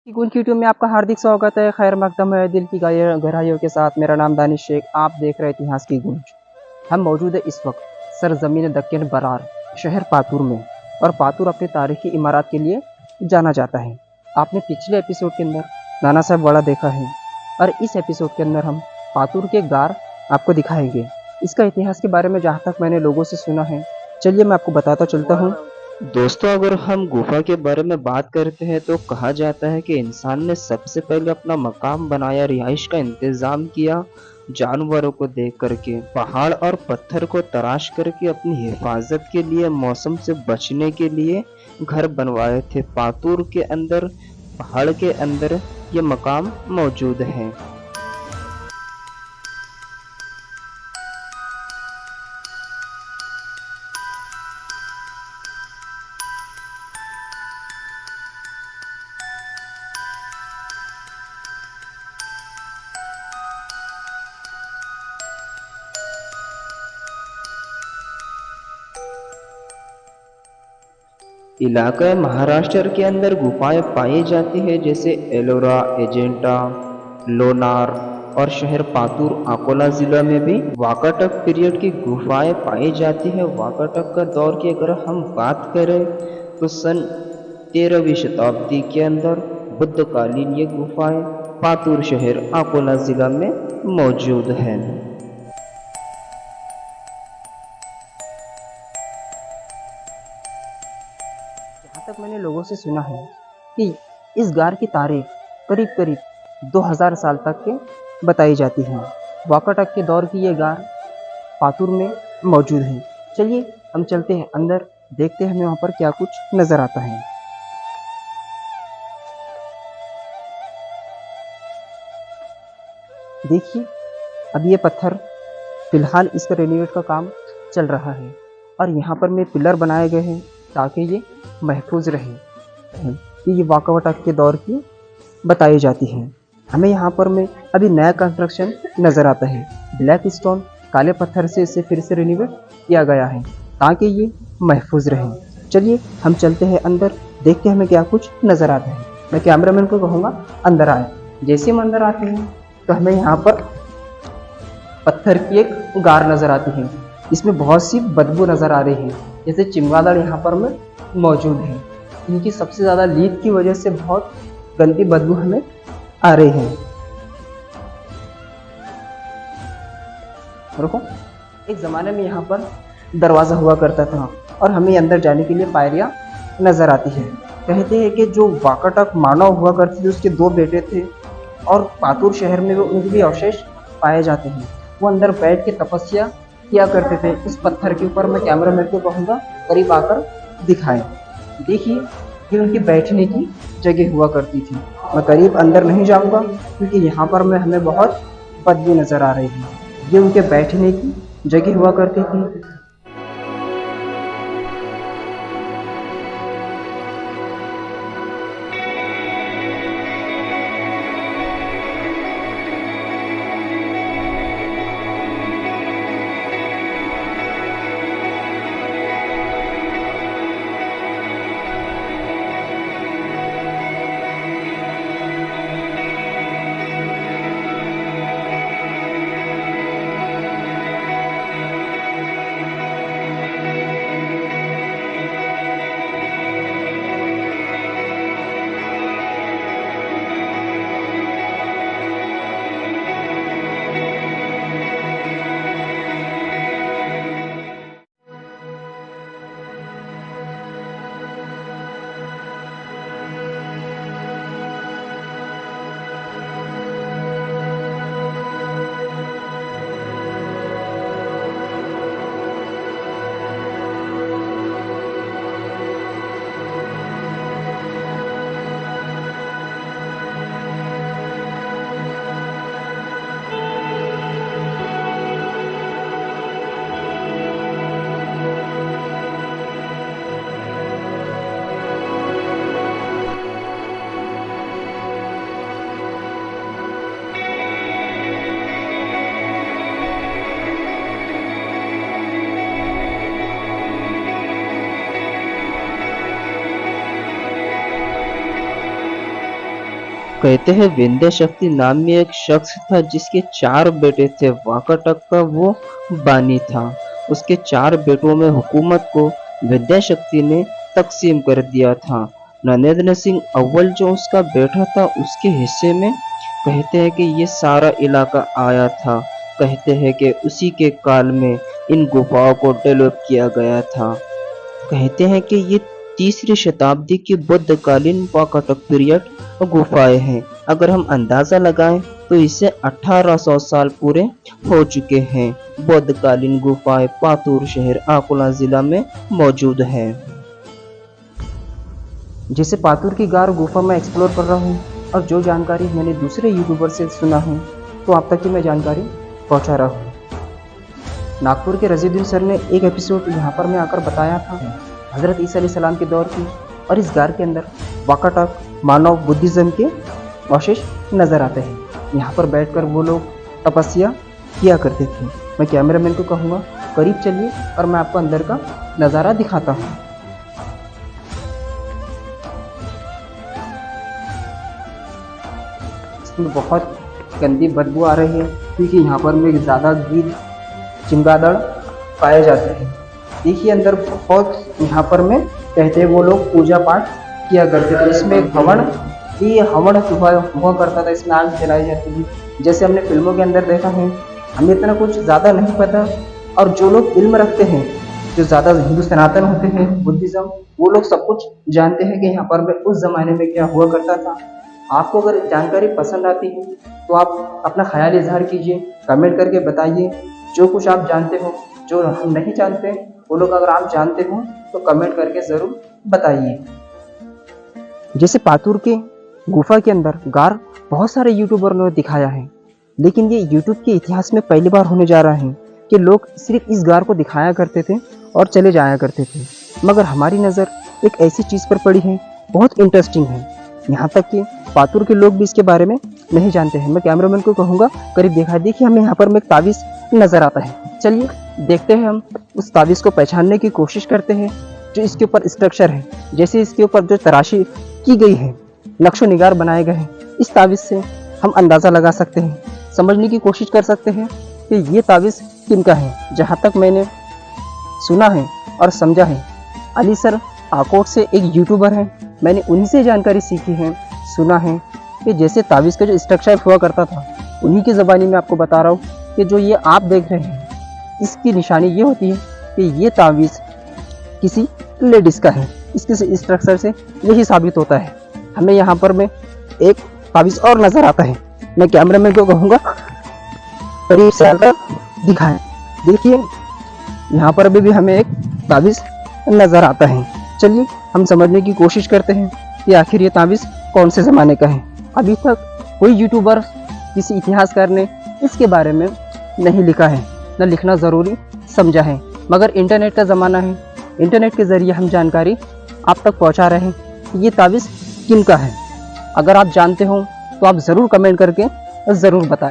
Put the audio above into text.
गुल की यूट्यूब में आपका हार्दिक स्वागत है। खैर मकदम है दिल की गहराइयों के साथ। मेरा नाम दानिश शेख, आप देख रहे इतिहास की गूंज। हम मौजूद है इस वक्त सरजमीन दक्कन बरार शहर पातुर में, और पातुर अपनी तारीखी इमारत के लिए जाना जाता है। आपने पिछले एपिसोड के अंदर नाना साहब वाड़ा देखा है, और इस एपिसोड के अंदर हम पातुर के गार आपको दिखाएंगे। इसका इतिहास के बारे में जहाँ तक मैंने लोगों से सुना है, चलिए मैं आपको बताता चलता हूँ। दोस्तों, अगर हम गुफा के बारे में बात करते हैं तो कहा जाता है कि इंसान ने सबसे पहले अपना मकाम बनाया, रिहाइश का इंतजाम किया, जानवरों को देख करके, पहाड़ और पत्थर को तराश करके अपनी हिफाजत के लिए, मौसम से बचने के लिए घर बनवाए थे। पातुर के अंदर, पहाड़ के अंदर ये मकाम मौजूद है। इलाका महाराष्ट्र के अंदर गुफाएं पाई जाती है, जैसे एलोरा, एजेंटा, लोनार और शहर पातुर अकोला जिला में भी वाकाटक पीरियड की गुफाएं पाई जाती है। वाकाटक का दौर की अगर हम बात करें तो सन 13वीं शताब्दी के अंदर बुद्धकालीन ये गुफाएं पातुर शहर अकोला जिला में मौजूद है। जहाँ तक मैंने लोगों से सुना है कि इस गार की तारीख करीब करीब 2000 साल तक के बताई जाती है। वाकाटक के दौर की ये गार पातुर में मौजूद है। चलिए हम चलते हैं अंदर, देखते हैं हमें वहाँ पर क्या कुछ नजर आता है। देखिए, अब ये पत्थर फिलहाल इसका रेनोवेट का काम चल रहा है, और यहाँ पर में पिलर बनाए गए हैं ताकि ये महफूज रहे। कि ये वाकाटक के दौर की बताई जाती है। हमें यहाँ पर में अभी नया कंस्ट्रक्शन नज़र आता है। ब्लैक स्टोन, काले पत्थर से इसे फिर से रिनोवेट किया गया है ताकि ये महफूज रहे। चलिए हम चलते हैं अंदर, देखते हैं हमें क्या कुछ नज़र आता है। मैं कैमरामैन को कहूँगा अंदर आए। जैसे हम अंदर आते हैं तो हमें यहाँ पर पत्थर की एक गार नज़र आती है। इसमें बहुत सी बदबू नज़र आ रही है, जैसे चिमगादड़ यहाँ पर में मौजूद है। इनकी सबसे ज़्यादा लीद की वजह से बहुत गंदी बदबू हमें आ रही है। देखो, एक ज़माने में यहाँ पर दरवाज़ा हुआ करता था, और हमें अंदर जाने के लिए पायरियाँ नज़र आती है। कहते हैं कि जो वाकाटक मानव हुआ करते थे उसके 2 बेटे थे, और पातुर शहर में उनके भी अवशेष पाए जाते हैं। वो अंदर बैठ के तपस्या किया करते थे इस पत्थर के ऊपर। मैं कैमरामैन को कहूँगा करीब आकर दिखाएं। देखिए, ये उनकी बैठने की जगह हुआ करती थी। मैं करीब अंदर नहीं जाऊंगा क्योंकि यहाँ पर मैं हमें बहुत बदबू नज़र आ रही है। ये उनके बैठने की जगह हुआ करती थी। कहते हैं विंध्य शक्ति नाम में एक शख्स था जिसके 4 बेटे थे। वाकाटक का वो बानी था। उसके 4 बेटों में हुकूमत को विंध्य शक्ति ने तकसीम कर दिया था। नरेंद्र सिंह अव्वल जो उसका बेटा था, उसके हिस्से में कहते हैं कि ये सारा इलाका आया था। कहते हैं कि उसी के काल में इन गुफाओं को डेवलप किया गया था। कहते हैं कि ये 3री शताब्दी की बुद्धकालीन वाकाटक पीरियड गुफाएं हैं। अगर हम अंदाजा लगाएं तो इसे 1800 साल पूरे हो चुके हैं। बुद्धकालीन गुफाएं पातूर शहर अकोला जिला में मौजूद है। जैसे पातूर की गार गुफा में एक्सप्लोर कर रहा हूँ और जो जानकारी मैंने दूसरे यूट्यूबर से सुना है तो आप तक की मैं जानकारी पहुँचा रहा हूँ। नागपुर के रजीउद्दीन सर ने एक एपिसोड यहाँ पर मैं आकर बताया था हज़रत ईसा अलैहिस्सलाम के दौर की, और इस गार के अंदर वाकाटक मानव बुद्धिज़्म के अवशेष नज़र आते हैं। यहाँ पर बैठकर वो लोग तपस्या किया करते थे। मैं कैमरामैन को कहूँगा करीब चलिए और मैं आपको अंदर का नज़ारा दिखाता हूँ। इसमें बहुत गंदी बदबू आ रही है क्योंकि यहाँ पर में ज़्यादा गीद चमगादड़ पाए जाते हैं। देखिए अंदर बहुत यहाँ पर में कहते हैं वो लोग पूजा पाठ किया करते थे। इसमें एक हवन हुआ करता था। इसमें आग जलाई जाती थी। जैसे हमने फिल्मों के अंदर देखा है। हमें इतना कुछ ज़्यादा नहीं पता, और जो लोग इल्म रखते हैं, जो ज़्यादा हिंदू सनातन होते हैं, बुद्धिज़्म, वो लोग सब कुछ जानते हैं कि यहाँ पर उस ज़माने में क्या हुआ करता था। आपको अगर जानकारी पसंद आती है तो आप अपना ख्याल इजहार कीजिए, कमेंट करके बताइए जो कुछ आप जानते हो। जो हम नहीं जानते वो लोग अगर आप जानते हो तो कमेंट करके ज़रूर बताइए। जैसे पातूर के गुफा के अंदर गार बहुत सारे यूट्यूबर ने दिखाया है, लेकिन ये यूट्यूब के इतिहास में पहली बार होने जा रहा है कि लोग सिर्फ इस गार को दिखाया करते थे और चले जाया करते थे। मगर हमारी नज़र एक ऐसी चीज़ पर पड़ी है बहुत इंटरेस्टिंग है। यहाँ तक कि पातूर के लोग भी इसके बारे में नहीं जानते हैं। मैं कैमरामैन को कहूँगा करीब देखा। देखिए हमें यहाँ पर में एक तावीज़ नज़र आता है। चलिए देखते हैं, हम उस तावीज़ को पहचानने की कोशिश करते हैं। जो इसके ऊपर स्ट्रक्चर है, जैसे इसके ऊपर जो तराशी की गई है, नक्शो निगार बनाए गए हैं, इस तावीज़ से हम अंदाज़ा लगा सकते हैं, समझने की कोशिश कर सकते हैं कि ये तावीज़ किनका है। जहाँ तक मैंने सुना है और समझा है, अली सर आकोट से एक यूट्यूबर हैं, मैंने उन्हीं से जानकारी सीखी है, सुना है कि जैसे तावीज़ का जो स्ट्रक्चर हुआ करता था, उन्हीं की ज़बानी में आपको बता रहा हूँ कि जो ये आप देख रहे हैं, इसकी निशानी ये होती है कि ये तावीज़ किसी लेडीज़ का है। इसके स्ट्रक्चर से यही साबित होता है। हमें यहाँ पर में एक तावीज़ और नज़र आता है। मैं कैमरामैन को कहूँगा करीब से आकर दिखाएं। देखिए यहाँ पर भी हमें एक तावीज़ नज़र आता है। चलिए हम समझने की कोशिश करते हैं कि आखिर ये तावीज़ कौन से ज़माने का है। अभी तक कोई यूट्यूबर, किसी इतिहासकार ने इसके बारे में नहीं लिखा है, न लिखना ज़रूरी समझा है। मगर इंटरनेट का ज़माना है, इंटरनेट के ज़रिए हम जानकारी आप तक पहुंचा रहे हैं कि ये तावीज़ किन का है। अगर आप जानते हो तो आप ज़रूर कमेंट करके ज़रूर बताएं।